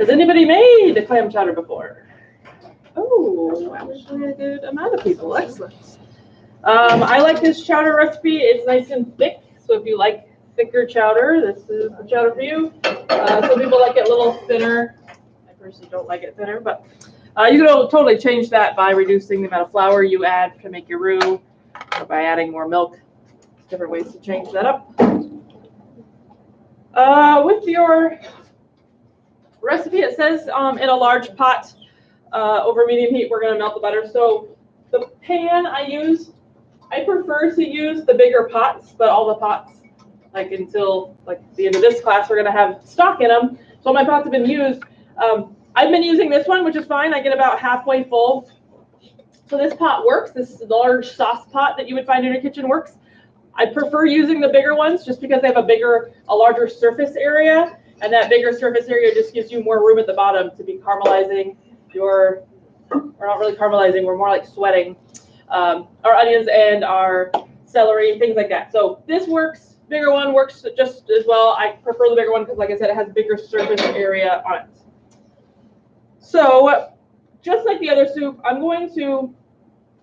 Has anybody made a clam chowder before? Oh, actually a good amount of people. Excellent. I like this chowder recipe. It's nice and thick, so if you like thicker chowder, this is the chowder for you. Some people like it a little thinner. I personally don't like it thinner, but you can totally change that by reducing the amount of flour you add to make your roux, or by adding more milk. Different ways to change that up. With your recipe, it says in a large pot over medium heat, we're going to melt the butter. So the pan I use, I prefer to use the bigger pots, but all the pots, like until like the end of this class, we're going to have stock in them. So all my pots have been used. I've been using this one, which is fine. I get about halfway full. So this pot works. This large sauce pot that you would find in your kitchen works. I prefer using the bigger ones just because they have a larger surface area, and that bigger surface area just gives you more room at the bottom to be caramelizing or not really caramelizing, we're more like sweating our onions and our celery, things like that. So this works. Bigger one works just as well. I prefer the bigger one because, like I said, it has bigger surface area on it. So just like the other soup, I'm going to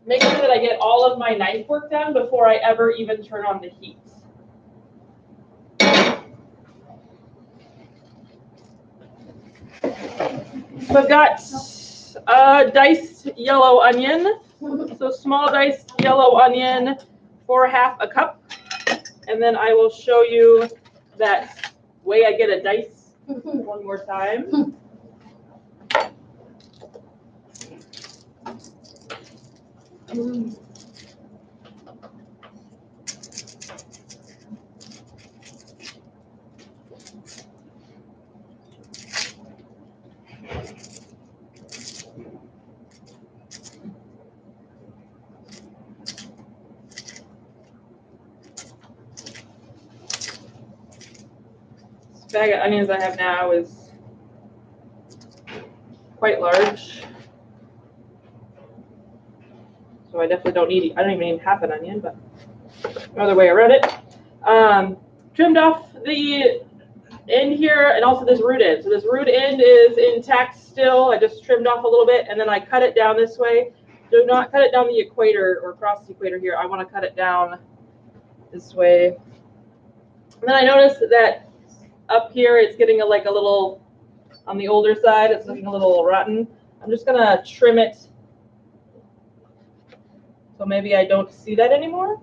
make sure that I get all of my knife work done before I ever even turn on the heat. So I've got diced yellow onion, so small diced yellow onion for ½ a cup. And then I will show you that way I get a dice one more time. This bag of onions I have now is quite large. So I definitely don't even need half an onion, but another way around it. Trimmed off the end here and also this root end. So this root end is intact still. I just trimmed off a little bit and then I cut it down this way. Do not cut it down the equator or across the equator here. I want to cut it down this way. And then I noticed that up here it's getting like a little, on the older side, it's looking a little rotten. I'm just going to trim it so maybe I don't see that anymore.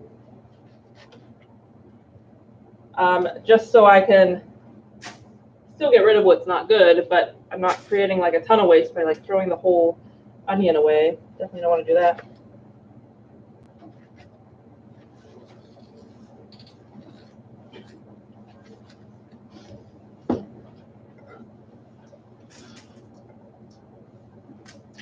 Just so I can still get rid of what's not good, but I'm not creating like a ton of waste by like throwing the whole onion away. Definitely don't want to do that.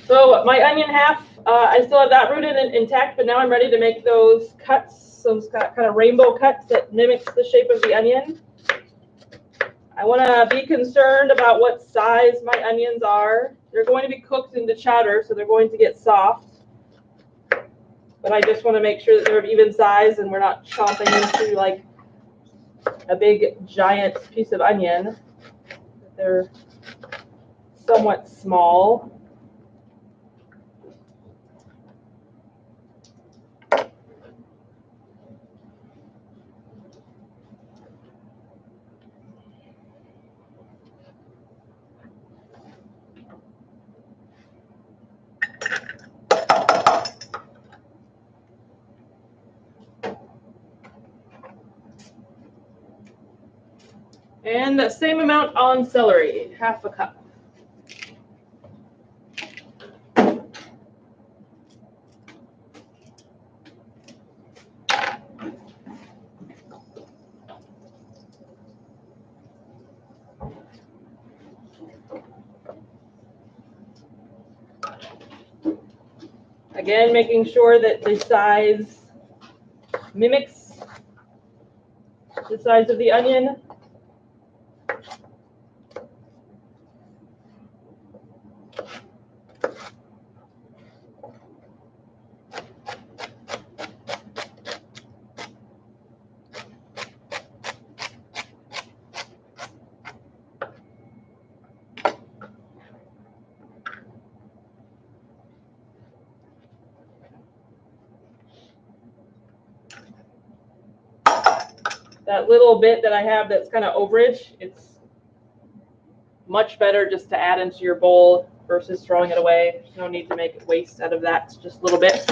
So my onion half, I still have that root end intact, but now I'm ready to make those cuts, those kind of rainbow cuts that mimics the shape of the onion. I want to be concerned about what size my onions are. They're going to be cooked into chowder, so they're going to get soft. But I just want to make sure that they're of even size and we're not chomping into like a big giant piece of onion. They're somewhat small. And the same amount on celery, ½ a cup. Again, making sure that the size mimics the size of the onion. that little bit that I have that's kind of overage, it's much better just to add into your bowl versus throwing it away. There's no need to make waste out of that. It's just a little bit.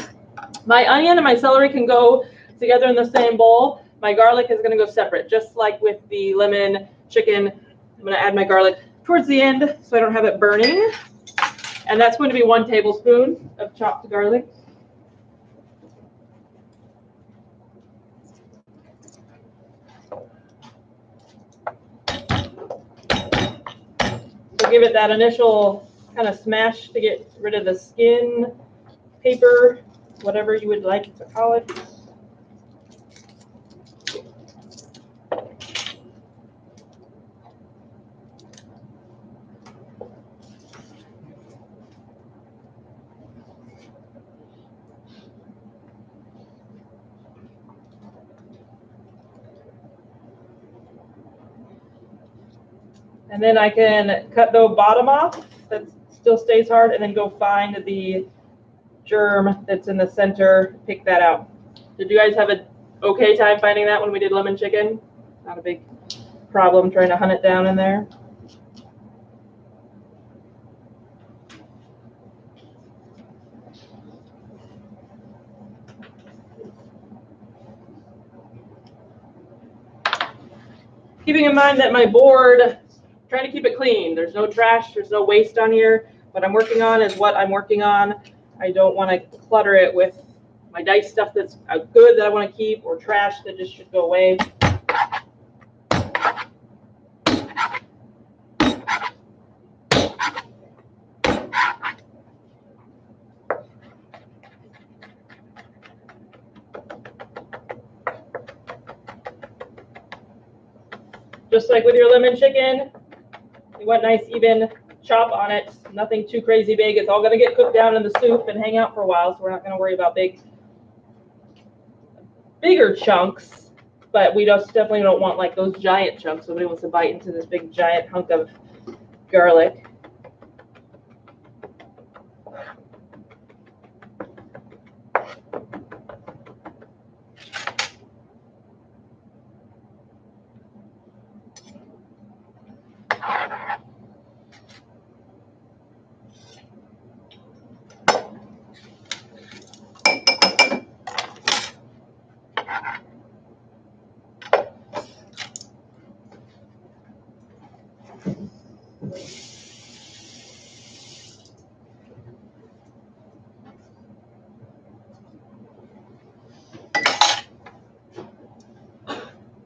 My onion and my celery can go together in the same bowl. My garlic is going to go separate, just like with the lemon chicken. I'm going to add my garlic towards the end so I don't have it burning. And that's going to be 1 tablespoon of chopped garlic. So give it that initial kind of smash to get rid of the skin, paper, whatever you would like to call it. And then I can cut the bottom off that still stays hard, and then go find the germ that's in the center, pick that out. Did you guys have an okay time finding that when we did lemon chicken? Not a big problem trying to hunt it down in there. Keeping in mind that my board, trying to keep it clean. There's no trash, there's no waste on here. What I'm working on is what I'm working on. I don't want to clutter it with my dice stuff that's good that I want to keep, or trash that just should go away. Just like with your lemon chicken, you want nice even chop on it, nothing too crazy big. It's all going to get cooked down in the soup and hang out for a while, so we're not going to worry about bigger chunks, but we just definitely don't want like those giant chunks. Nobody wants to bite into this big giant hunk of garlic.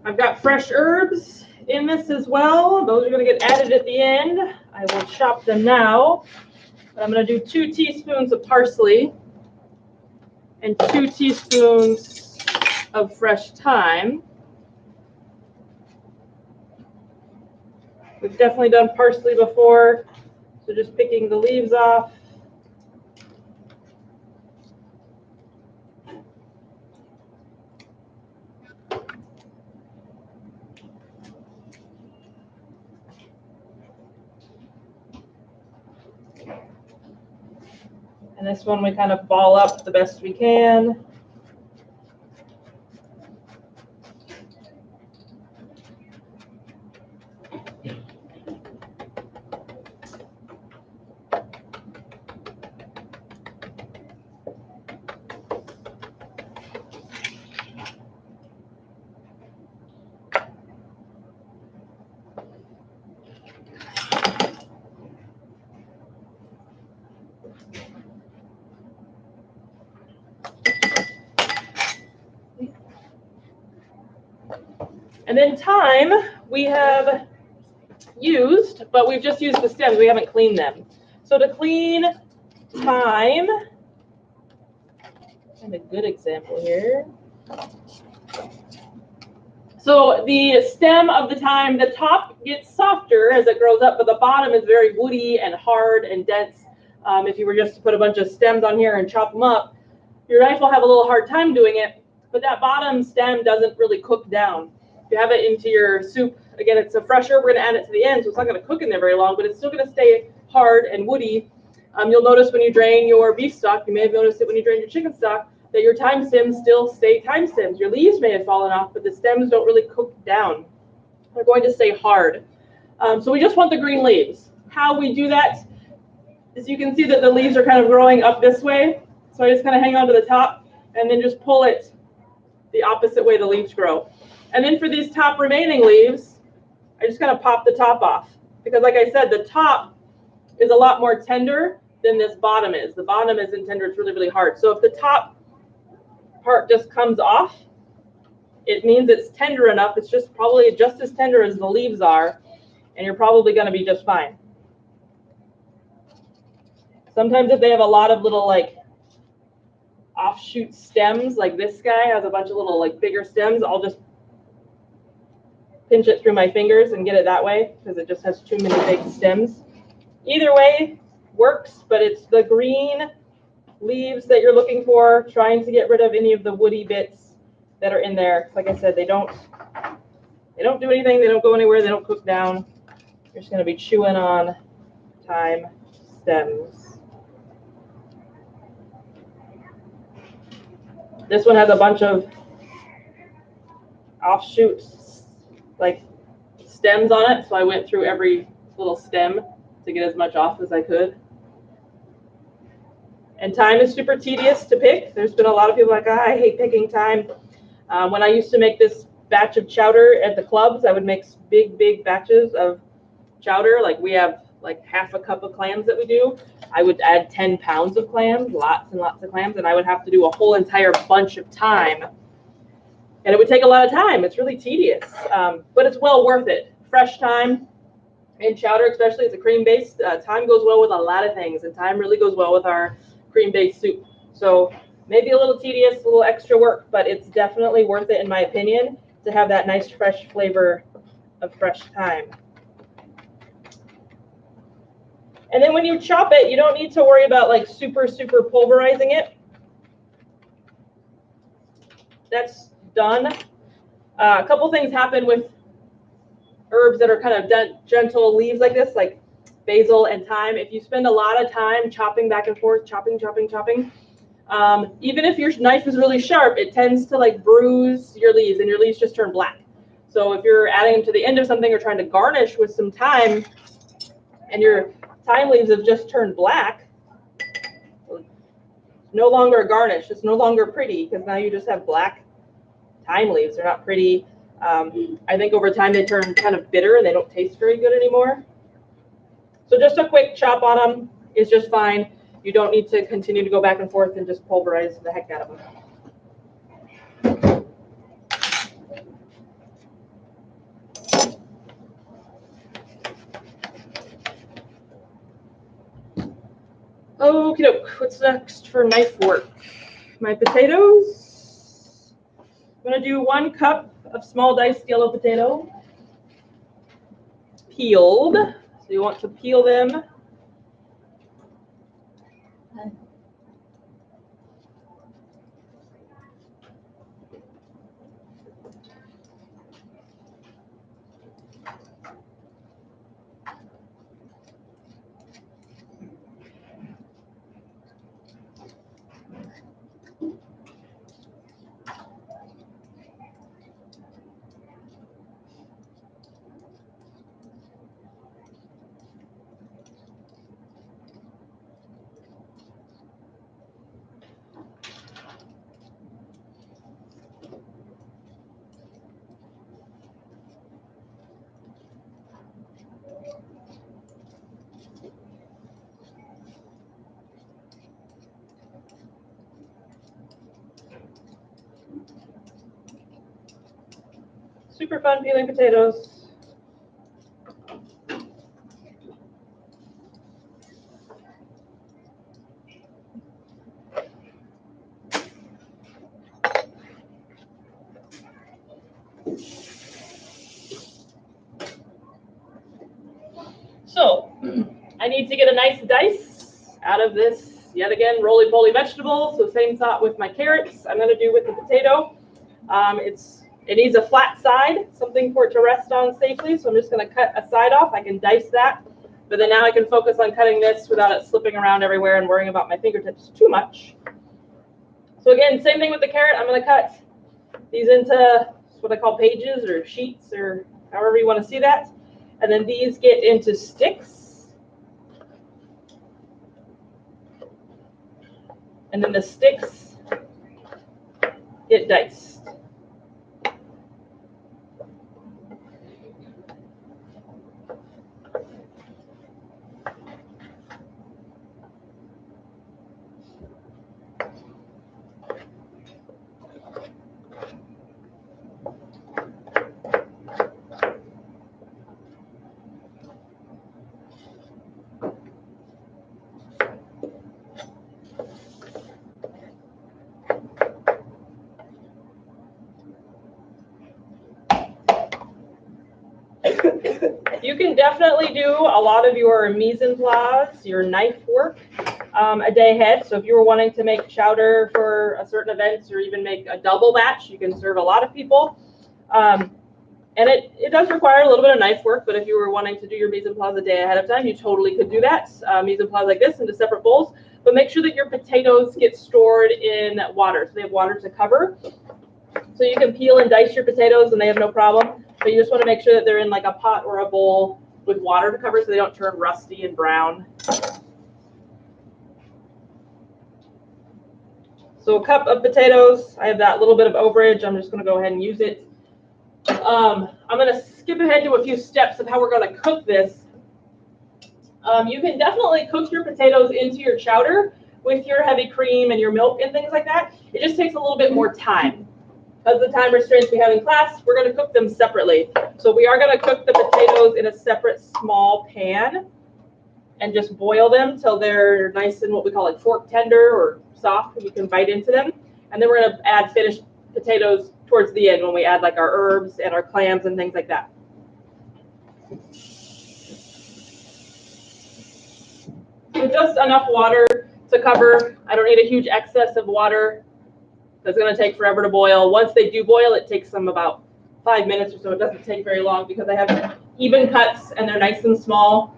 I've got fresh herbs in this as well. Those are going to get added at the end. I will chop them now. But I'm going to do 2 teaspoons of parsley and 2 teaspoons of fresh thyme. We've definitely done parsley before, so just picking the leaves off. And this one we kind of ball up the best we can. And then thyme we have used, but we've just used the stems. We haven't cleaned them. So to clean thyme, and a good example here. So the stem of the thyme, the top gets softer as it grows up, but the bottom is very woody and hard and dense. If you were just to put a bunch of stems on here and chop them up, your knife will have a little hard time doing it, but that bottom stem doesn't really cook down. If you have it into your soup, again, it's a fresh herb, we're going to add it to the end, so it's not going to cook in there very long, but it's still going to stay hard and woody. You'll notice when you drain your beef stock, you may have noticed it when you drain your chicken stock, that your thyme stems still stay thyme stems. Your leaves may have fallen off, but the stems don't really cook down. They're going to stay hard. So we just want the green leaves. How we do that is you can see that the leaves are kind of growing up this way. So I just kind of hang on to the top and then just pull it the opposite way the leaves grow. And then for these top remaining leaves, I just kind of pop the top off. Because like I said, the top is a lot more tender than this bottom is. The bottom isn't tender, it's really, really hard. So if the top part just comes off, it means it's tender enough. It's just probably just as tender as the leaves are, and you're probably going to be just fine. Sometimes if they have a lot of little like offshoot stems, like this guy has a bunch of little like bigger stems, I'll just pinch it through my fingers and get it that way because it just has too many big stems. Either way works, but it's the green leaves that you're looking for, trying to get rid of any of the woody bits that are in there. Like I said, they don't do anything, they don't go anywhere, they don't cook down. You're just going to be chewing on thyme stems. This one has a bunch of offshoots, like stems on it, so I went through every little stem to get as much off as I could. And thyme is super tedious to pick. There's been a lot of people like, I hate picking thyme. When I used to make this batch of chowder at the clubs, I would make big batches of chowder. Like we have like half a cup of clams that we do. I would add 10 pounds of clams, lots and lots of clams, and I would have to do a whole entire bunch of thyme. And it would take a lot of time. It's really tedious, but it's well worth it. Fresh thyme in chowder, especially, it's a cream-based. Thyme goes well with a lot of things, and thyme really goes well with our cream-based soup. So maybe a little tedious, a little extra work, but it's definitely worth it, in my opinion, to have that nice fresh flavor of fresh thyme. And then when you chop it, you don't need to worry about like super pulverizing it. That's done. A couple things happen with herbs that are kind of gentle leaves like this, like basil and thyme. If you spend a lot of time chopping back and forth, chopping, even if your knife is really sharp, it tends to like bruise your leaves, and your leaves just turn black. So if you're adding them to the end of something or trying to garnish with some thyme, and your thyme leaves have just turned black, no longer a garnish. It's no longer pretty because now you just have black thyme leaves. They're not pretty. I think over time they turn kind of bitter and they don't taste very good anymore. So just a quick chop on them is just fine. You don't need to continue to go back and forth and just pulverize the heck out of them. Okie doke, what's next for knife work? My potatoes. I'm going to do 1 cup of small diced yellow potato, peeled. So you want to peel them. Super fun peeling potatoes. So I need to get a nice dice out of this, yet again, roly-poly vegetable. So same thought with my carrots. I'm going to do with the potato. It needs a flat side, something for it to rest on safely. So I'm just going to cut a side off. I can dice that, but then now I can focus on cutting this without it slipping around everywhere and worrying about my fingertips too much. So again, same thing with the carrot. I'm going to cut these into what I call pages or sheets or however you want to see that. And then these get into sticks. And then the sticks get diced. You can definitely do a lot of your mise en place, your knife work, a day ahead. So if you were wanting to make chowder for a certain event or even make a double batch, you can serve a lot of people. And it does require a little bit of knife work, but if you were wanting to do your mise en place a day ahead of time, you totally could do that. Mise en place like this into separate bowls, but make sure that your potatoes get stored in water, so they have water to cover. So you can peel and dice your potatoes and they have no problem, but you just want to make sure that they're in like a pot or a bowl with water to cover so they don't turn rusty and brown. So a cup of potatoes, I have that little bit of overage, I'm just going to go ahead and use it. I'm going to skip ahead to a few steps of how we're going to cook this. You can definitely cook your potatoes into your chowder with your heavy cream and your milk and things like that. It just takes a little bit more time. Because of the time restraints we have in class, we're going to cook them separately. So we are going to cook the potatoes in a separate small pan and just boil them till they're nice and what we call like fork tender or soft, and you can bite into them. And then we're going to add finished potatoes towards the end when we add like our herbs and our clams and things like that. So just enough water to cover. I don't need a huge excess of water. It's going to take forever to boil. Once they do boil, it takes them about 5 minutes or so. It doesn't take very long because I have even cuts and they're nice and small.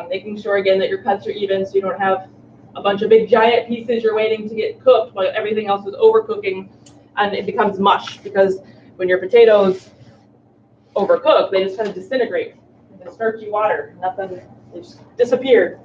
Making sure, again, that your cuts are even so you don't have a bunch of big giant pieces you're waiting to get cooked while everything else is overcooking and it becomes mush, because when your potatoes overcook, they just kind of disintegrate into starchy water. Nothing, they just disappeared.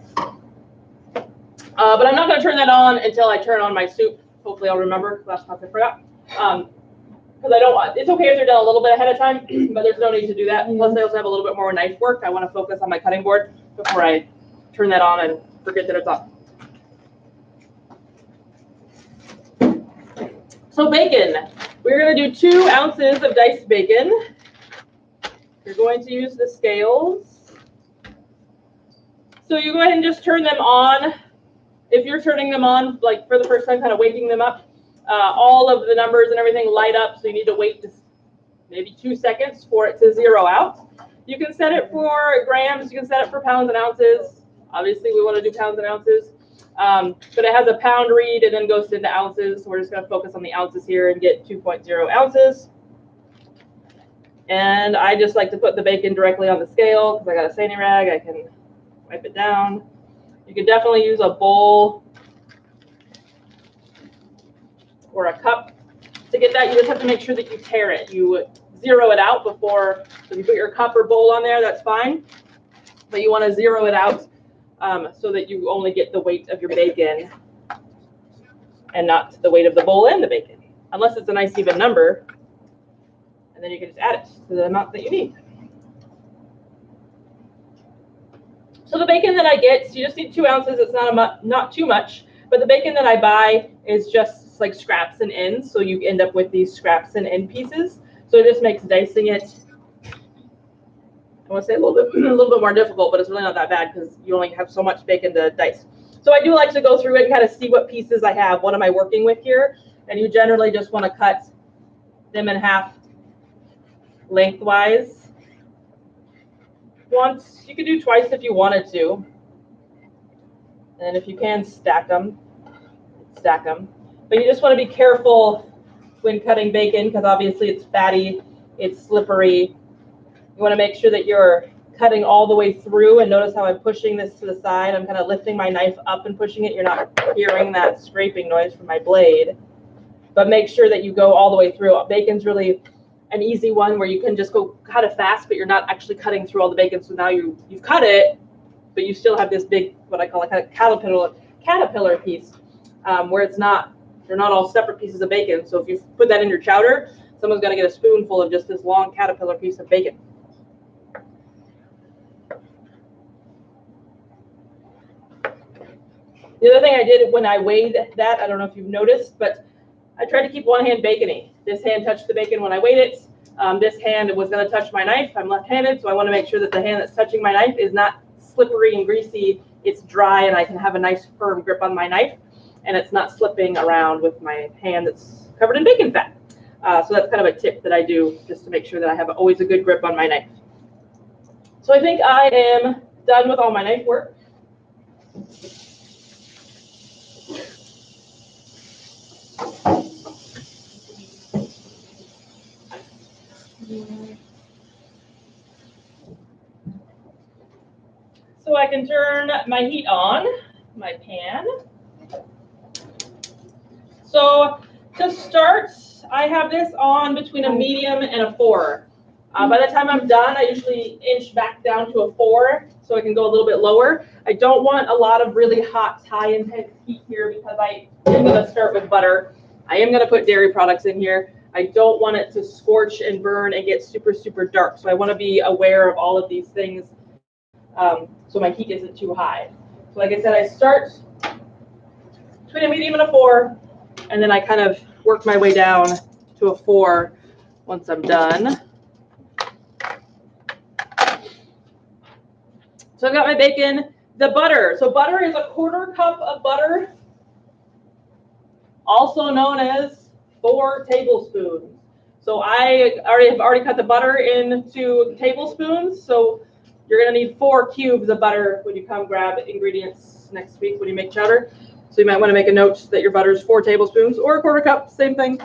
But I'm not going to turn that on until I turn on my soup. Hopefully I'll remember. Last month I forgot. Because I don't want, it's okay if they're done a little bit ahead of time, but there's no need to do that. Plus I also have a little bit more knife work. I want to focus on my cutting board before I turn that on and forget that it's on. So bacon. We're going to do 2 ounces of diced bacon. You're going to use the scales. So you go ahead and just turn them on. If you're turning them on, like for the first time, kind of waking them up, all of the numbers and everything light up, so you need to wait just maybe 2 seconds for it to zero out. You can set it for grams, you can set it for pounds and ounces. Obviously, we want to do pounds and ounces, but it has a pound read and then goes into ounces, so we're just going to focus on the ounces here and get 2.0 ounces. And I just like to put the bacon directly on the scale because I got a saline rag, I can wipe it down. You can definitely use a bowl or a cup to get that. You just have to make sure that you tare it. You zero it out before, so you put your cup or bowl on there, that's fine. But you want to zero it out so that you only get the weight of your bacon and not the weight of the bowl and the bacon. Unless it's a nice even number, and then you can just add it to the amount that you need. So the bacon that I get, so you just need 2 ounces. It's not too much, but the bacon that I buy is just like scraps and ends, so you end up with these scraps and end pieces. So it just makes dicing it, I want to say a little bit more difficult, but it's really not that bad because you only have so much bacon to dice. So I do like to go through it and kind of see what pieces I have. What am I working with here? And you generally just want to cut them in half lengthwise. Once, you could do twice if you wanted to. And if you can, stack them. But you just want to be careful when cutting bacon because obviously it's fatty, it's slippery. You want to make sure that you're cutting all the way through, and notice how I'm pushing this to the side. I'm kind of lifting my knife up and pushing it. You're not hearing that scraping noise from my blade. but make sure that you go all the way through. Bacon's really an easy one where you can just go cut it fast, but you're not actually cutting through all the bacon. So now you've cut it, but you still have this big, what I call a caterpillar piece, where they're not all separate pieces of bacon. So if you put that in your chowder, someone's going to get a spoonful of just this long caterpillar piece of bacon. The other thing I did when I weighed that, I don't know if you've noticed, but I tried to keep one hand bacony. This hand touched the bacon when I weighed it. This hand was going to touch my knife. I'm left-handed, so I want to make sure that the hand that's touching my knife is not slippery and greasy. It's dry, and I can have a nice firm grip on my knife, and it's not slipping around with my hand that's covered in bacon fat. So that's kind of a tip that I do just to make sure that I have always a good grip on my knife. So I think I am done with all my knife work. So I can turn my heat on, my pan. So to start, I have this on between a medium and a 4. By the time I'm done, I usually inch back down to a 4 so I can go a little bit lower. I don't want a lot of really hot, high intense heat here because I am going to start with butter. I am going to put dairy products in here. I don't want it to scorch and burn and get super, super dark. So I want to be aware of all of these things so my heat isn't too high. So like I said, I start between a medium and a 4, and then I kind of work my way down to a 4 once I'm done. So I've got my bacon, the butter. So butter is a 1/4 cup of butter, also known as 4 tablespoons. So I have already cut the butter into tablespoons. So you're going to need 4 cubes of butter when you come grab ingredients next week when you make chowder. So you might want to make a note that your butter is 4 tablespoons or a 1/4 cup, same thing.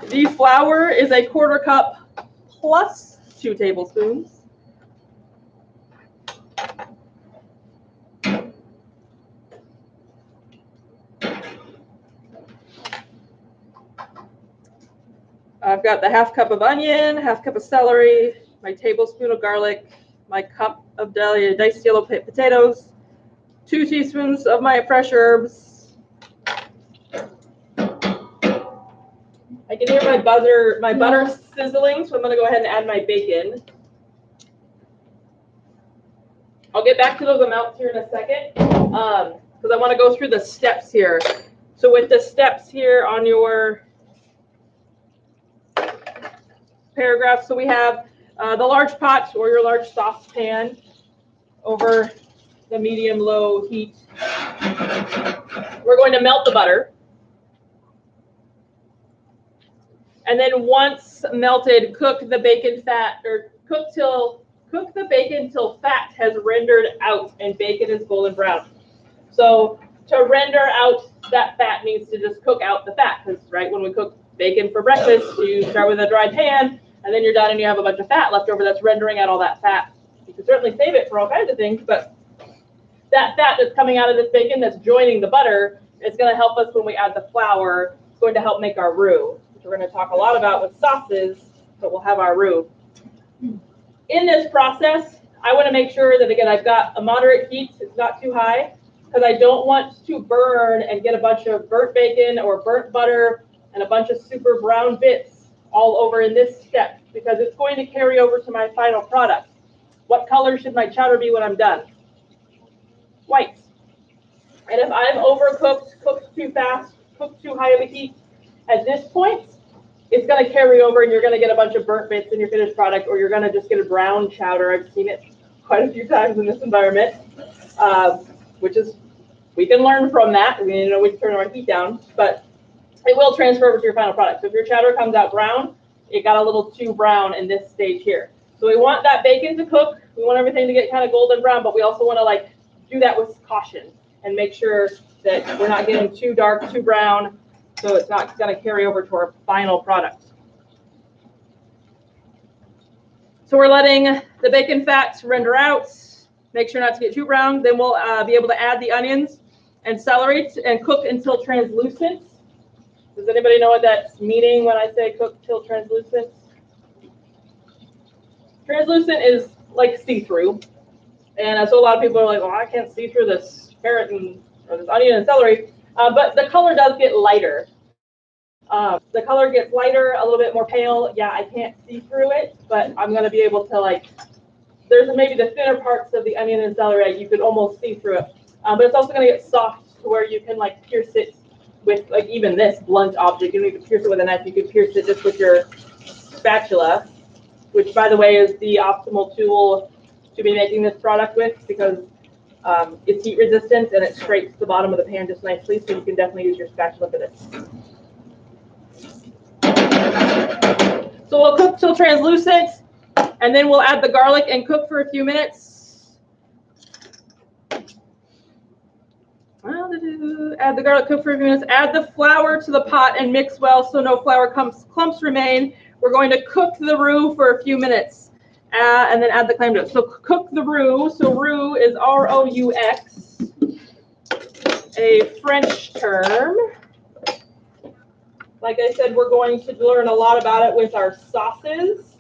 The flour is a 1/4 cup plus 2 tablespoons. I've got the 1/2 cup of onion, 1/2 cup of celery, my tablespoon of garlic, my cup of diced yellow potatoes, 2 teaspoons of my fresh herbs. I can hear my butter sizzling, so I'm going to go ahead and add my bacon. I'll get back to those amounts here in a second because I want to go through the steps here. So with the steps here on your paragraph, so we have the large pot or your large saucepan over the medium-low heat. We're going to melt the butter. And then once melted, cook the bacon cook the bacon till fat has rendered out and bacon is golden brown. So to render out that fat means to just cook out the fat, because right when we cook bacon for breakfast, you start with a dry pan and then you're done and you have a bunch of fat left over that's rendering out all that fat. You can certainly save it for all kinds of things, but that fat that's coming out of this bacon that's joining the butter is going to help us when we add the flour. It's going to help make our roux, which we're going to talk a lot about with sauces, but we'll have our roux. In this process, I want to make sure that, again, I've got a moderate heat. It's not too high because I don't want to burn and get a bunch of burnt bacon or burnt butter and a bunch of super brown bits all over in this step because it's going to carry over to my final product. What color should my chowder be when I'm done? White. And if I've overcooked, cooked too fast, cooked too high of a heat, at this point, it's going to carry over and you're going to get a bunch of burnt bits in your finished product, or you're going to just get a brown chowder. I've seen it quite a few times in this environment, which is, we can learn from that. We can turn our heat down, but it will transfer over to your final product. So if your chowder comes out brown, it got a little too brown in this stage here. So we want that bacon to cook. We want everything to get kind of golden brown, but we also want to do that with caution and make sure that we're not getting too dark, too brown, so it's not going to carry over to our final product. So we're letting the bacon fat render out. Make sure not to get too brown. Then we'll be able to add the onions. and celery and cook until translucent. Does anybody know what that's meaning when I say cook till translucent? Translucent is like see-through. And so a lot of people are like, well, I can't see through this carrot or this onion and celery. But the color does get lighter. The color gets lighter, a little bit more pale. Yeah, I can't see through it, but I'm going to be able to, like, there's maybe the thinner parts of the onion and celery, you could almost see through it. But it's also going to get soft to where you can, like, pierce it with, like, even this blunt object. You don't need to pierce it with a knife. You could pierce it just with your spatula, which, by the way, is the optimal tool to be making this product with, because it's heat resistant and it scrapes the bottom of the pan just nicely, so you can definitely use your spatula for this. So we'll cook till translucent, and then we'll add the garlic and cook for a few minutes. Add the garlic, cook for a few minutes. Add the flour to the pot and mix well so no flour clumps remain. We're going to cook the roux for a few minutes. And then add the clam juice. So cook the roux. So roux is R-O-U-X, a French term. Like I said, we're going to learn a lot about it with our sauces.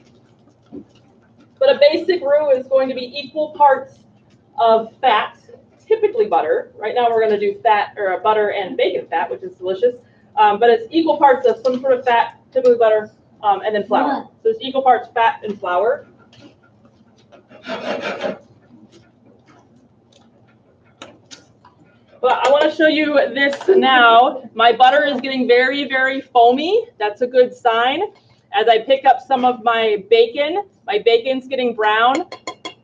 But a basic roux is going to be equal parts of fat, typically butter. Right now we're going to do fat or butter and bacon fat, which is delicious. But it's equal parts of some sort of fat, typically butter, and then flour. So it's equal parts fat and flour. But I want to show you this now. My butter is getting very, very foamy. That's a good sign. As I pick up some of my bacon's getting brown.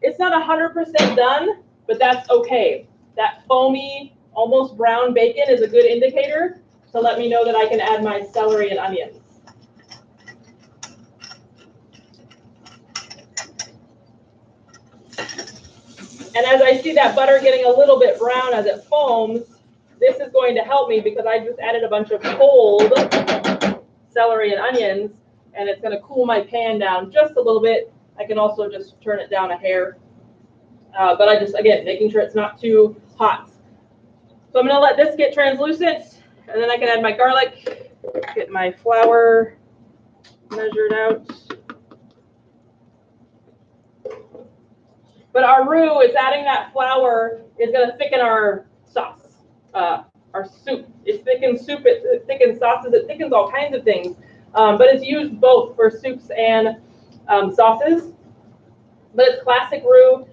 It's not 100% done, but that's okay. That foamy, almost brown bacon is a good indicator to let me know that I can add my celery and onions. And as I see that butter getting a little bit brown as it foams, this is going to help me because I just added a bunch of cold celery and onions, and it's going to cool my pan down just a little bit. I can also just turn it down a hair. But I just, again, making sure it's not too hot. So I'm going to let this get translucent, and then I can add my garlic, get my flour measured out. But our roux, it's adding that flour, is going to thicken our sauce, our soup. It thickens soup, it thickens sauces, it thickens all kinds of things. But it's used both for soups and sauces. But it's classic roux,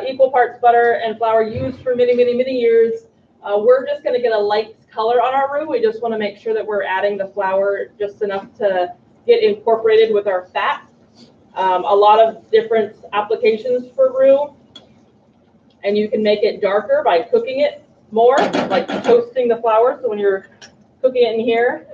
equal parts butter and flour, used for many, many, many years. We're just going to get a light color on our roux. We just want to make sure that we're adding the flour just enough to get incorporated with our fat. A lot of different applications for roux, and you can make it darker by cooking it more, like toasting the flour. So when you're cooking it in here,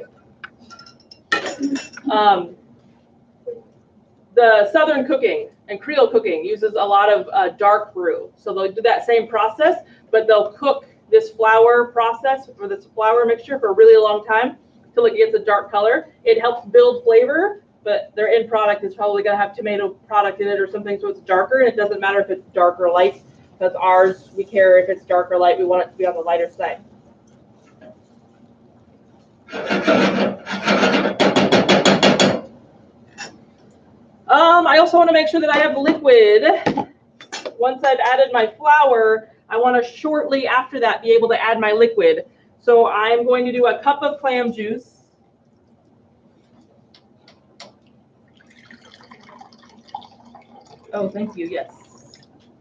the Southern cooking and Creole cooking uses a lot of dark roux. So they'll do that same process, but they'll cook this flour process or this flour mixture for a really long time till it gets a dark color. It helps build flavor, but their end product is probably going to have tomato product in it or something, so it's darker, and it doesn't matter if it's dark or light. That's ours. We care if it's dark or light. We want it to be on the lighter side. I also want to make sure that I have liquid. Once I've added my flour, I want to shortly after that be able to add my liquid. So I'm going to do a cup of clam juice. Oh, thank you, yes.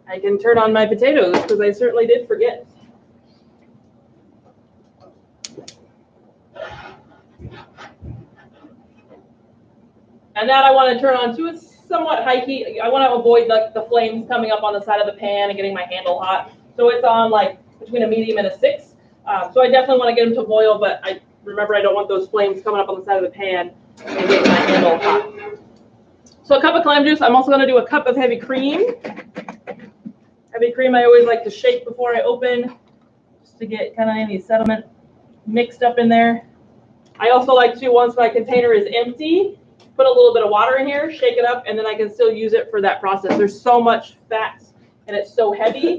I can turn on my potatoes because I certainly did forget. And that I want to turn on to a somewhat high heat. I want to avoid the flames coming up on the side of the pan and getting my handle hot. So it's on like between a medium and a 6. So I definitely want to get them to boil, but I don't want those flames coming up on the side of the pan and getting my handle hot. So a cup of clam juice. I'm also going to do a cup of heavy cream. Heavy cream I always like to shake before I open, just to get kind of any sediment mixed up in there. I also like to, once my container is empty, put a little bit of water in here, shake it up, and then I can still use it for that process. There's so much fat and it's so heavy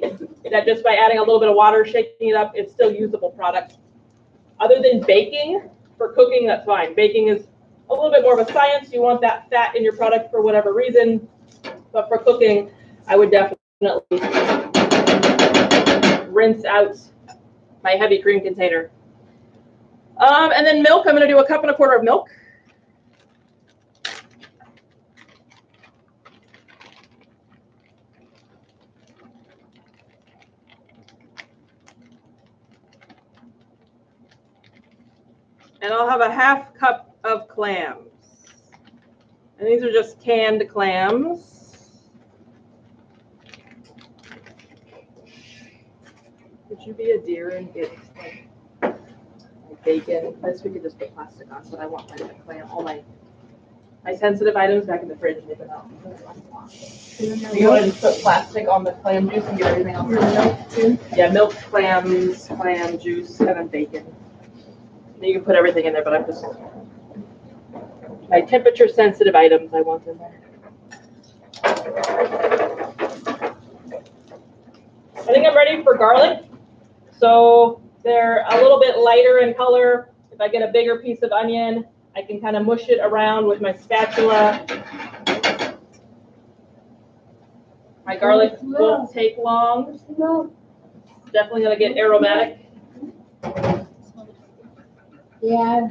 that just by adding a little bit of water, shaking it up, it's still usable product. Other than baking, for cooking, that's fine. Baking is a little bit more of a science. You want that fat in your product for whatever reason. But for cooking, I would definitely rinse out my heavy cream container. And then milk, I'm going to do 1.25 cups of milk. And I'll have 1/2 cup of clams. And these are just canned clams. Would you be a dear and get like bacon? This we could just put plastic on, but I want my clam, all my sensitive items back in the fridge and leave them out. You go ahead and put plastic on the clam juice and get everything else. Milk too? Yeah, milk, clams, clam juice, and then bacon. You can put everything in there, but I'm just my temperature sensitive items I want in there. I think I'm ready for garlic. So they're a little bit lighter in color. If I get a bigger piece of onion, I can kind of mush it around with my spatula. My garlic won't take long. Definitely gonna get aromatic. Yeah.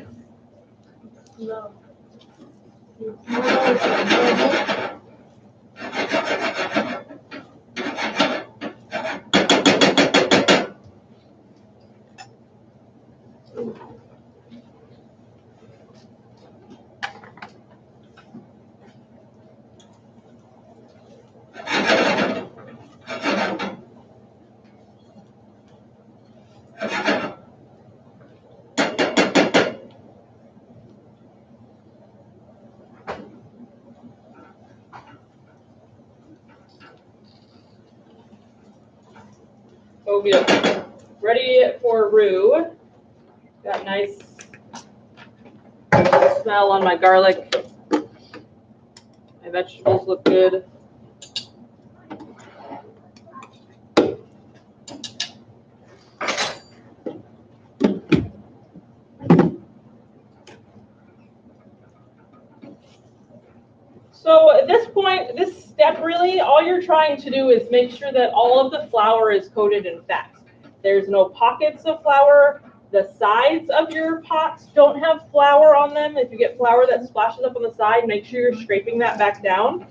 So we are ready for roux. Got nice smell on my garlic. My vegetables look good. So at this point, this step really, all you're trying to do is make sure that all of the flour is coated in fat. There's no pockets of flour. The sides of your pots don't have flour on them. If you get flour that splashes up on the side, make sure you're scraping that back down.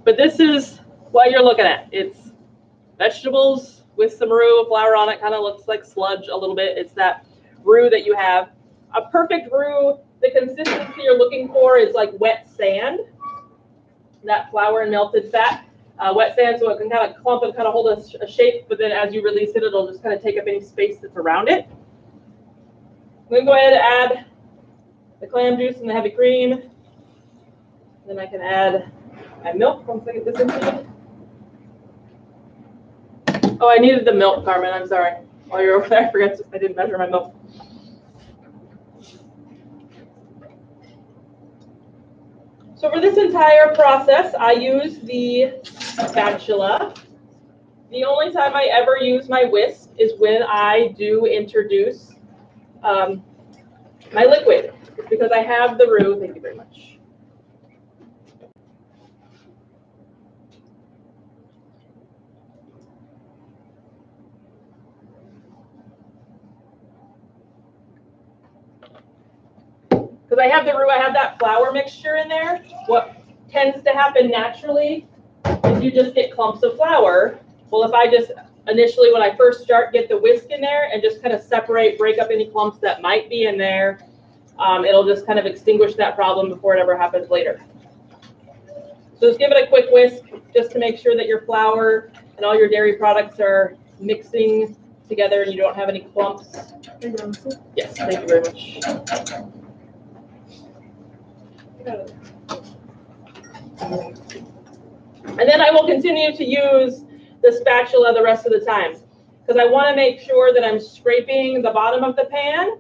But this is what you're looking at. It's vegetables with some roux, flour on it, kind of looks like sludge a little bit. It's that roux that you have. A perfect roux, the consistency you're looking for is like wet sand, that flour and melted fat. Wet sand, so it can kind of clump and kind of hold a shape, but then as you release it, it'll just kind of take up any space that's around it. I'm going to go ahead and add the clam juice and the heavy cream. Then I can add my milk once I get this empty. Oh, I needed the milk, Carmen. I'm sorry. While you're over there, I forgot I didn't measure my milk. So for this entire process, I use the spatula. The only time I ever use my whisk is when I do introduce my liquid. It's because I have the roux. Thank you very much. Because I have the roux, I have that flour mixture in there. What tends to happen naturally is you just get clumps of flour. Well, if I just initially, when I first start, get the whisk in there and just kind of separate, break up any clumps that might be in there, it'll just kind of extinguish that problem before it ever happens later. So just give it a quick whisk just to make sure that your flour and all your dairy products are mixing together and you don't have any clumps. Yes, thank you very much. And then I will continue to use the spatula the rest of the time because I want to make sure that I'm scraping the bottom of the pan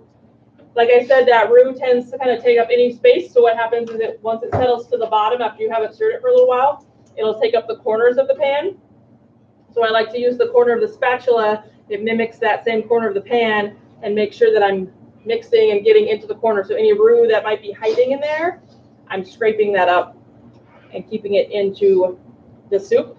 Like I said, that roux tends to kind of take up any space. So what happens is that once it settles to the bottom after you haven't stirred it for a little while, it'll take up the corners of the pan. So I like to use the corner of the spatula. It mimics that same corner of the pan and make sure that I'm mixing and getting into the corner. So any roux that might be hiding in there, I'm scraping that up and keeping it into the soup.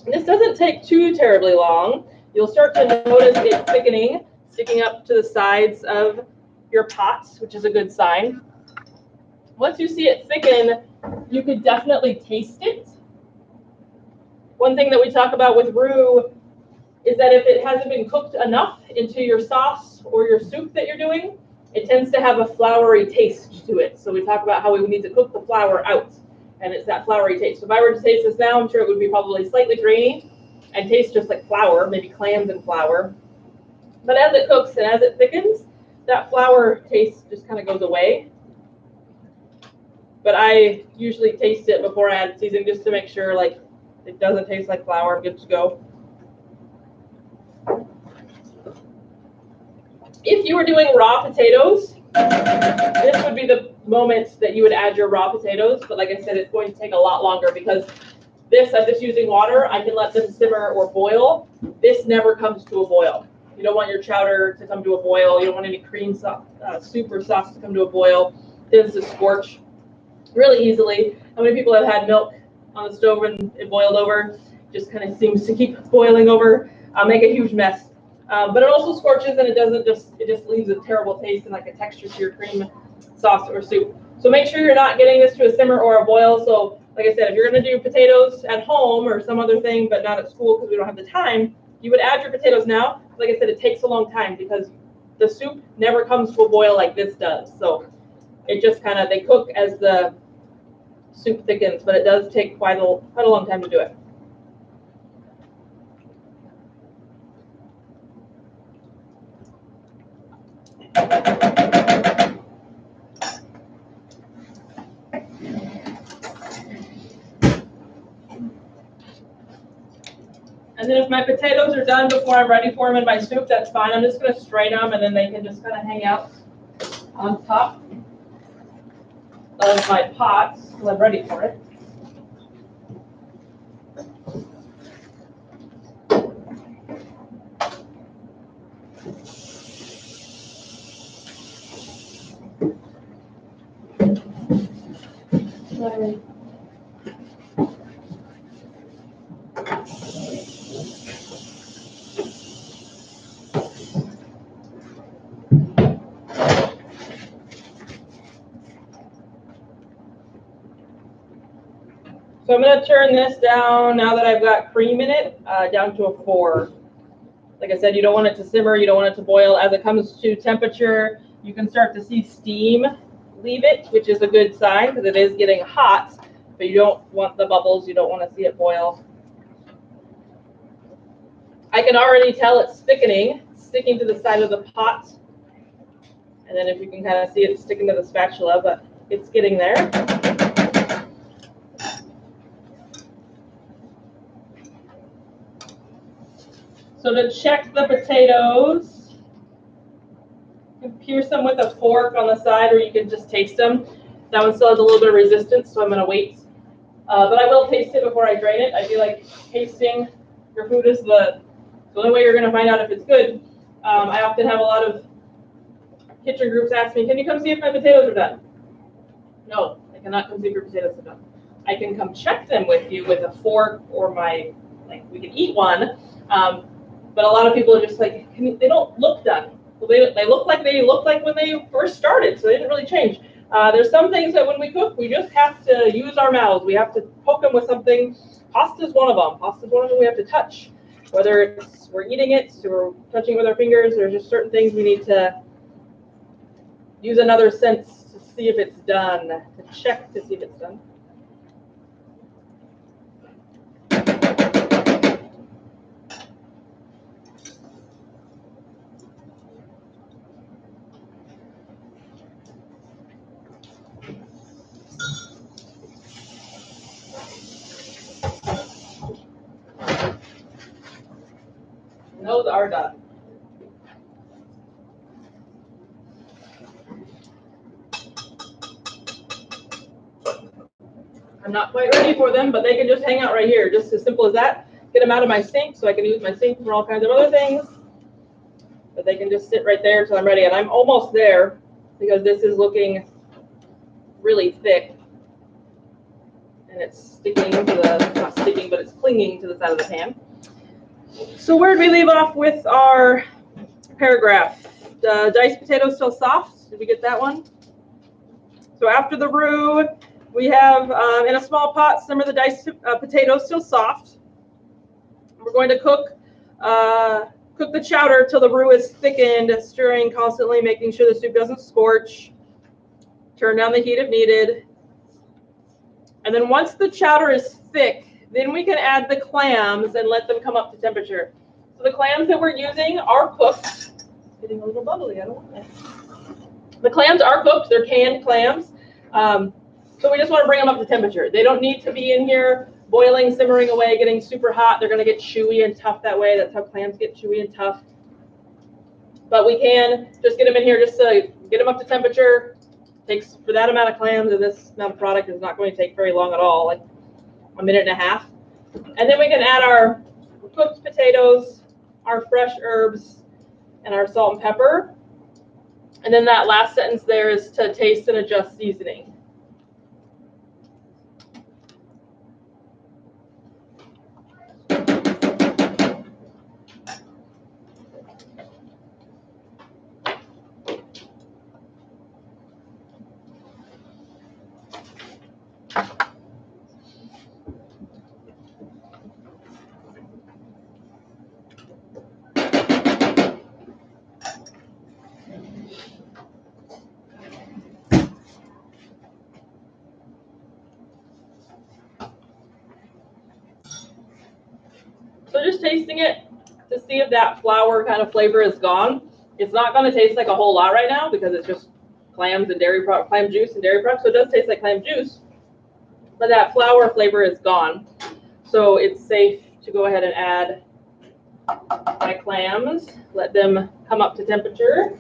And this doesn't take too terribly long. You'll start to notice it thickening, sticking up to the sides of your pots, which is a good sign. Once you see it thicken, you could definitely taste it. One thing that we talk about with roux is that if it hasn't been cooked enough into your sauce or your soup that you're doing, it tends to have a floury taste to it. So we talk about how we need to cook the flour out, and it's that floury taste. So if I were to taste this now, I'm sure it would be probably slightly grainy and taste just like flour, maybe clams and flour. But as it cooks and as it thickens, that flour taste just kind of goes away. But I usually taste it before I add seasoning just to make sure like it doesn't taste like flour. I'm good to go. If you were doing raw potatoes, this would be the moment that you would add your raw potatoes. But like I said, it's going to take a lot longer because this, I'm just using water. I can let them simmer or boil. This never comes to a boil. You don't want your chowder to come to a boil. You don't want any cream soup or sauce to come to a boil. This is scorch really easily. How many people have had milk on the stove and it boiled over? Just kind of seems to keep boiling over, make a huge mess. But it also scorches and it just leaves a terrible taste and like a texture to your cream sauce or soup. So make sure you're not getting this to a simmer or a boil. So like I said, if you're going to do potatoes at home or some other thing, but not at school because we don't have the time, you would add your potatoes now. Like I said, it takes a long time because the soup never comes to a boil like this does. So it just kind of, they cook as the soup thickens, but it does take quite a long time to do it. And then if my potatoes are done before I'm ready for them in my soup, that's fine. I'm just going to strain them and then they can just kind of hang out on top of my pot until I'm ready for it. Sorry. So I'm going to turn this down, now that I've got cream in it, down to a 4. Like I said, you don't want it to simmer, you don't want it to boil. As it comes to temperature, you can start to see steam leave it, which is a good sign because it is getting hot, but you don't want the bubbles, you don't want to see it boil. I can already tell it's thickening, sticking to the side of the pot. And then if you can kind of see it sticking to the spatula, but it's getting there. So to check the potatoes, you can pierce them with a fork on the side, or you can just taste them. That one still has a little bit of resistance, so I'm going to wait. But I will taste it before I drain it. I feel like tasting your food is the only way you're going to find out if it's good. I often have a lot of kitchen groups ask me, can you come see if my potatoes are done? No, I cannot come see if your potatoes are done. I can come check them with you with a fork or we can eat one. But a lot of people are just like, they don't look done. Well, they look like when they first started, so they didn't really change. There's some things that when we cook, we just have to use our mouths. We have to poke them with something. Pasta's one of them. Pasta's one of them we have to touch. Whether it's we're eating it, or we're touching it with our fingers, there's just certain things we need to use another sense to see if it's done, to check to see if it's done. Those are done. I'm not quite ready for them, but they can just hang out right here, just as simple as that. Get them out of my sink so I can use my sink for all kinds of other things. But they can just sit right there until I'm ready. And I'm almost there because this is looking really thick. And it's sticking to the, not sticking, but it's clinging to the side of the pan. So where did we leave off with our paragraph? The diced potatoes still soft. Did we get that one? So after the roux, we have in a small pot, simmer the diced potatoes still soft. We're going to cook the chowder till the roux is thickened, stirring constantly, making sure the soup doesn't scorch. Turn down the heat if needed. And then once the chowder is thick, then we can add the clams and let them come up to temperature. So the clams that we're using are cooked. Getting a little bubbly, I don't want that. The clams are cooked, they're canned clams. So we just want to bring them up to temperature. They don't need to be in here boiling, simmering away, getting super hot. They're going to get chewy and tough that way. That's how clams get chewy and tough. But we can just get them in here just to get them up to temperature. Takes, for that amount of clams and this amount of product, is not going to take very long at all, like a minute and a half. And then we can add our cooked potatoes, our fresh herbs, and our salt and pepper. And then that last sentence there is to taste and adjust seasoning. So just tasting it to see if that flour kind of flavor is gone. It's not going to taste like a whole lot right now because it's just clams and dairy product, clam juice and dairy products. So it does taste like clam juice, but that flour flavor is gone. So it's safe to go ahead and add my clams. Let them come up to temperature.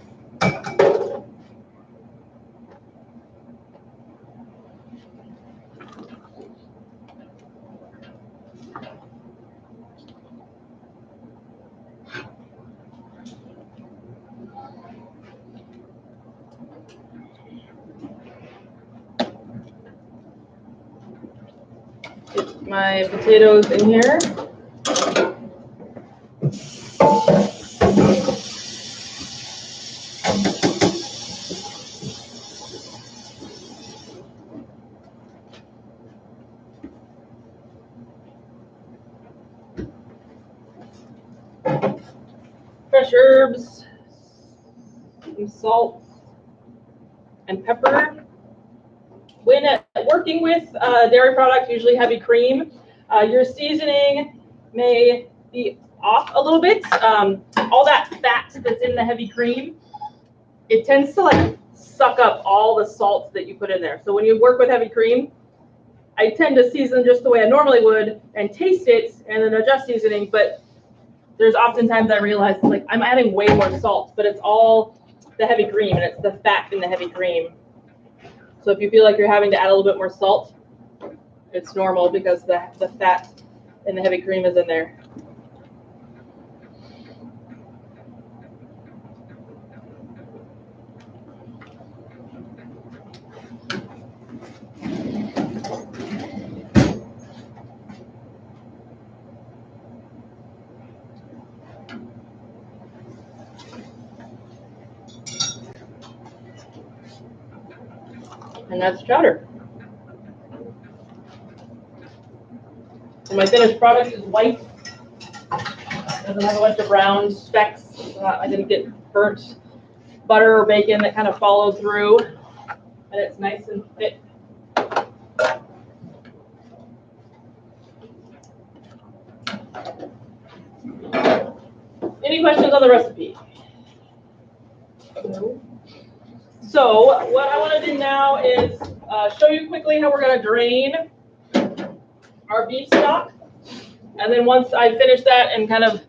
Get my potatoes in here. Fresh herbs, some salt and pepper. When working with dairy products, usually heavy cream, your seasoning may be off a little bit. All that fat that's in the heavy cream, it tends to like suck up all the salts that you put in there. So when you work with heavy cream, I tend to season just the way I normally would and taste it and then adjust seasoning. But there's oftentimes I realize like I'm adding way more salt, but it's all the heavy cream and it's the fat in the heavy cream. So if you feel like you're having to add a little bit more salt, it's normal because the fat in the heavy cream is in there. And that's chowder. And my finished product is white. Doesn't have a bunch of brown specks. I didn't get burnt butter or bacon that kind of followed through. And it's nice and thick. Any questions on the recipe? No. So what I want to do now is show you quickly how we're going to drain our beef stock. And then once I finish that and kind of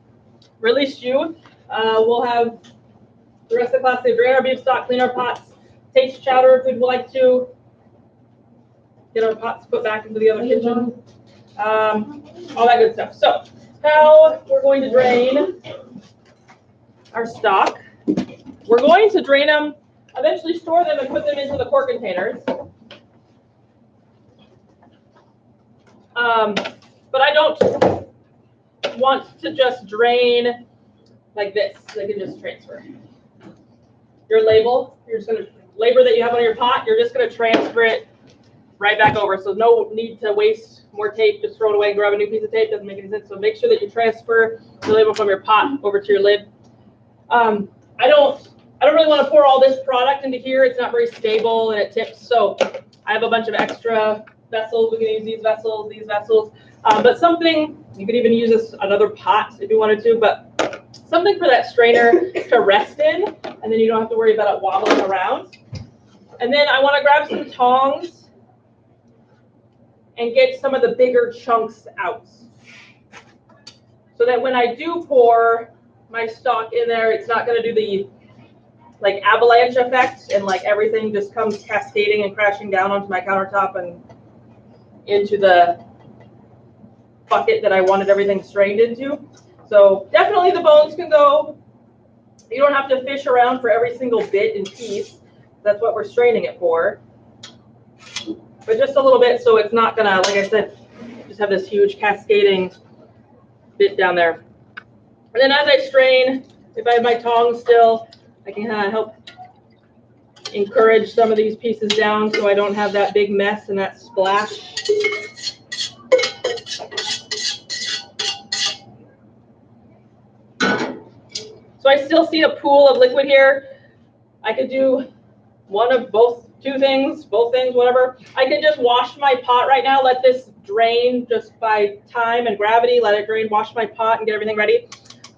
release you, we'll have the rest of the class to drain our beef stock, clean our pots, taste chowder if we'd like to, get our pots put back into the other kitchen, all that good stuff. So how we're going to drain our stock. We're going to drain them, eventually store them and put them into the quart containers. But I don't want to just drain like this. They can just transfer. Your label, you're just going to, labor that you have on your pot, you're just going to transfer it right back over. So no need to waste more tape, just throw it away and grab a new piece of tape. Doesn't make any sense. So make sure that you transfer the label from your pot over to your lid. I don't really want to pour all this product into here. It's not very stable and it tips. So I have a bunch of extra vessels. We can use these vessels. But something, you could even use this another pot if you wanted to, but something for that strainer to rest in, and then you don't have to worry about it wobbling around. And then I want to grab some tongs and get some of the bigger chunks out, so that when I do pour my stock in there, it's not going to do the like avalanche effect and like everything just comes cascading and crashing down onto my countertop and into the bucket that I wanted everything strained into. So definitely the bones can go. You don't have to fish around for every single bit and piece. That's what we're straining it for. But just a little bit so it's not gonna, like I said, just have this huge cascading bit down there. And then as I strain, if I have my tongs still, I can kind of help encourage some of these pieces down so I don't have that big mess and that splash. So I still see a pool of liquid here. I could do one of both, both things, whatever. I could just wash my pot right now, let this drain just by time and gravity, let it drain, wash my pot and get everything ready.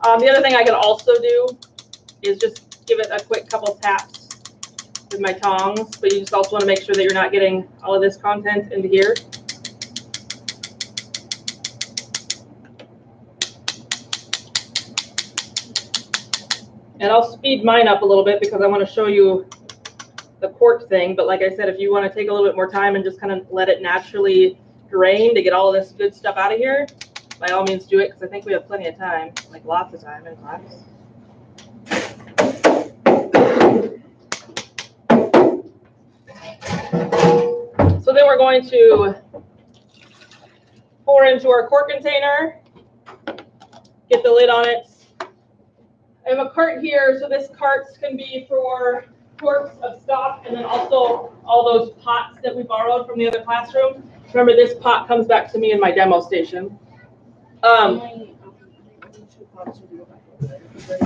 The other thing I could also do is just give it a quick couple taps with my tongs, but you just also want to make sure that you're not getting all of this content into here. And I'll speed mine up a little bit because I want to show you the quart thing. But like I said, if you want to take a little bit more time and just kind of let it naturally drain to get all of this good stuff out of here, by all means do it, because I think we have plenty of time, like lots of time in class. So then we're going to pour into our quart container, get the lid on it. I have a cart here, so this carts can be for quarts of stock, and then also all those pots that we borrowed from the other classroom. Remember, this pot comes back to me in my demo station. Well,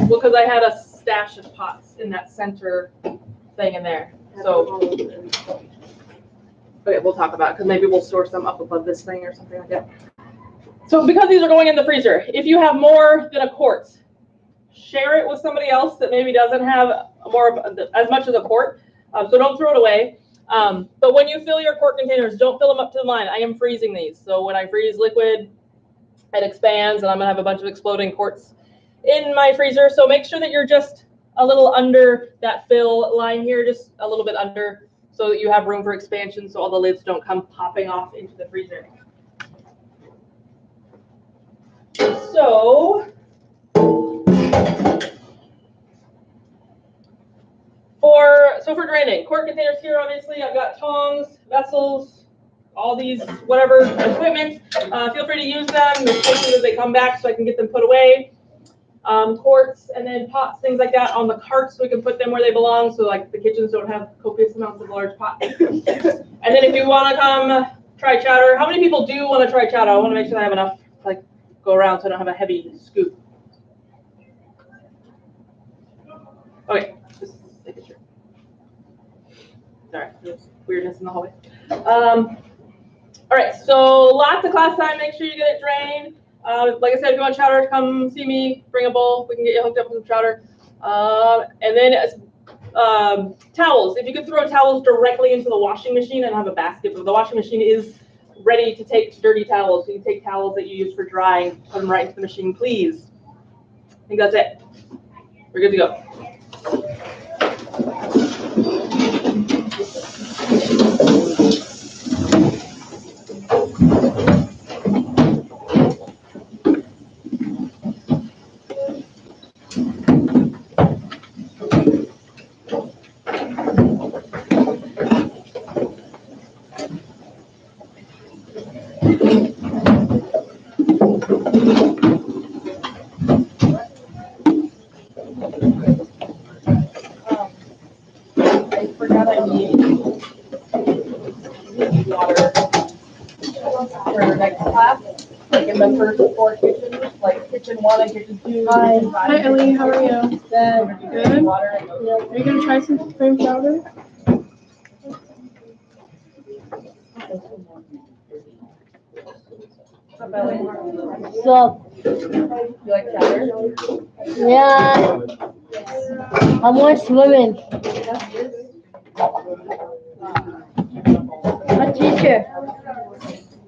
because I had a stash of pots in that center thing in there. So, okay, we'll talk about it, because maybe we'll store some up above this thing or something like that. So because these are going in the freezer, if you have more than a quart, share it with somebody else that maybe doesn't have as much as a quart. So don't throw it away. But when you fill your quart containers, don't fill them up to the line. I am freezing these. So when I freeze liquid, it expands, and I'm going to have a bunch of exploding quarts in my freezer. So make sure that you're just a little under that fill line here, just a little bit under, so that you have room for expansion so all the lids don't come popping off into the freezer. So for draining, quart containers here, obviously, I've got tongs, vessels, all these, whatever, equipment. Feel free to use them as quickly as they come back so I can get them put away. Quarts and then pots, things like that on the cart so we can put them where they belong, so like the kitchens don't have copious amounts of large pots. And then if you want to come try chowder, how many people do want to try chowder? I want to make sure I have enough to like go around so I don't have a heavy scoop. Okay, just making sure. Sorry, there's weirdness in the hallway. All right, so lots of class time. Make sure you get it drained. Like I said, if you want chowder, come see me. Bring a bowl. We can get you hooked up with some chowder. And then towels. If you could throw towels directly into the washing machine and have a basket, but the washing machine is ready to take dirty towels. So you can take towels that you use for drying, put them right into the machine, please. I think that's it. We're good to go. I forgot I need water for next class. Like in the first 4 kitchens, like kitchen 1 and kitchen 2. Hi, Ellie. How are you? Good. Good. Water and Are you gonna try some cream chowder? So, you like chowder? yeah, I want swimming. My teacher.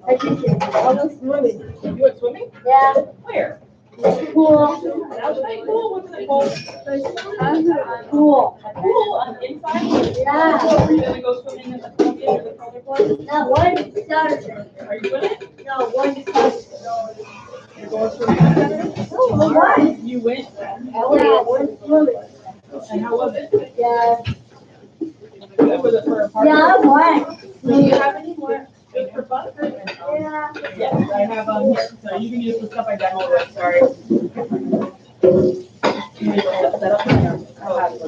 My teacher. I want swimming. You went swimming? Yeah, Where? cool. Outside pool? What's it called? Cool. Pool on the inside? Yeah. Are you gonna go swimming in the Columbia or the color club? Now, one Saturday. Are you winning? No, one Saturday. You're going swimming on Saturday? No, what? You went? Yeah, one swimming. And how was it? Yeah. Was it for a party? Yeah, I won. Do you have any more? It was for fun? Yeah. Yes, I have here. So you can use the stuff I demoed. Sorry. You need to set up here. I'll have it.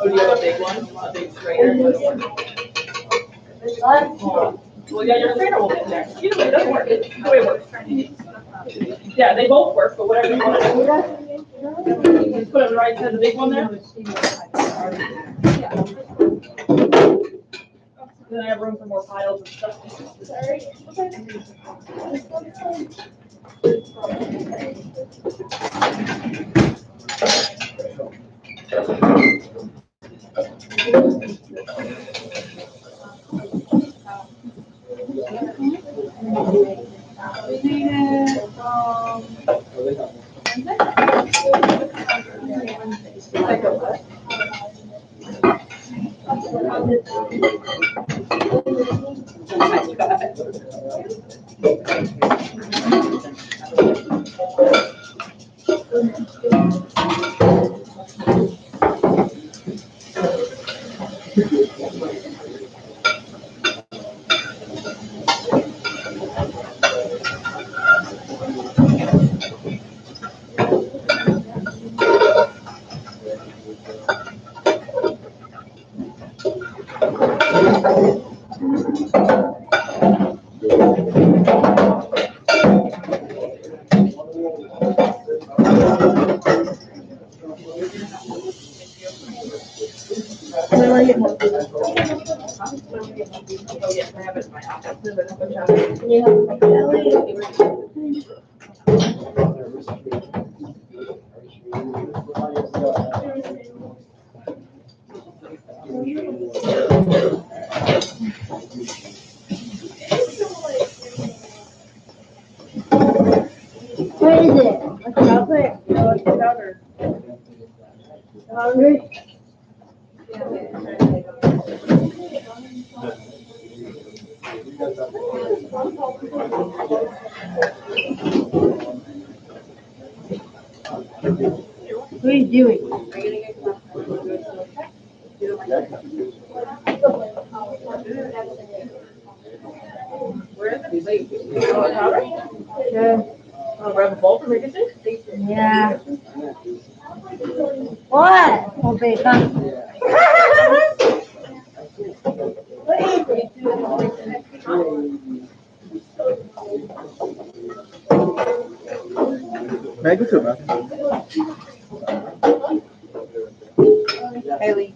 Oh, do you have a big one? A big strainer? Well, yeah, your strainer will fit there. Either way, it doesn't work. It's the way it works. Yeah, they both work, but whatever you want to do. Just put it right to the big one there. Then I have room for more piles and stuff. Sorry. Oh, yes, I have it in my office. What is it? A chocolate? No, it's chowder. Hungry? What are you doing? Where is it? Wait, you want chowder? Yeah. Want to grab a bowl for making soup? Yeah. What? Oh, bacon. What is it? Make it too, man. Haley.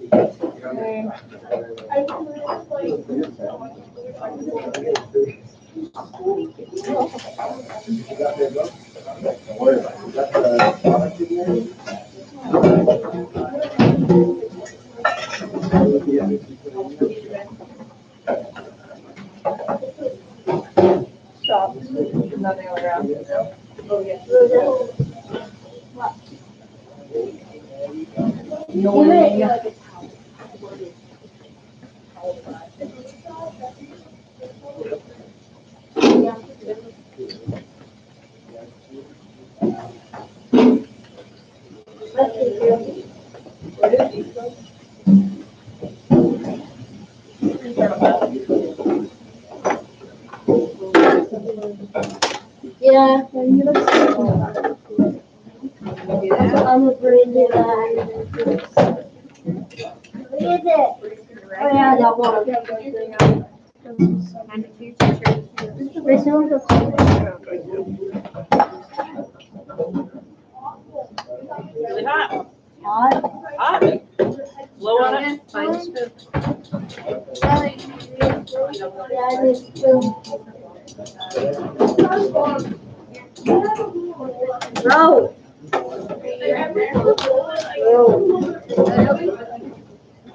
morning. Yeah, And you look so I'm afraid of that. What is it? Oh yeah, that one. This one's a Really hot. hot. Hot. Blow on it. Yeah, it is too. Bro. Bro.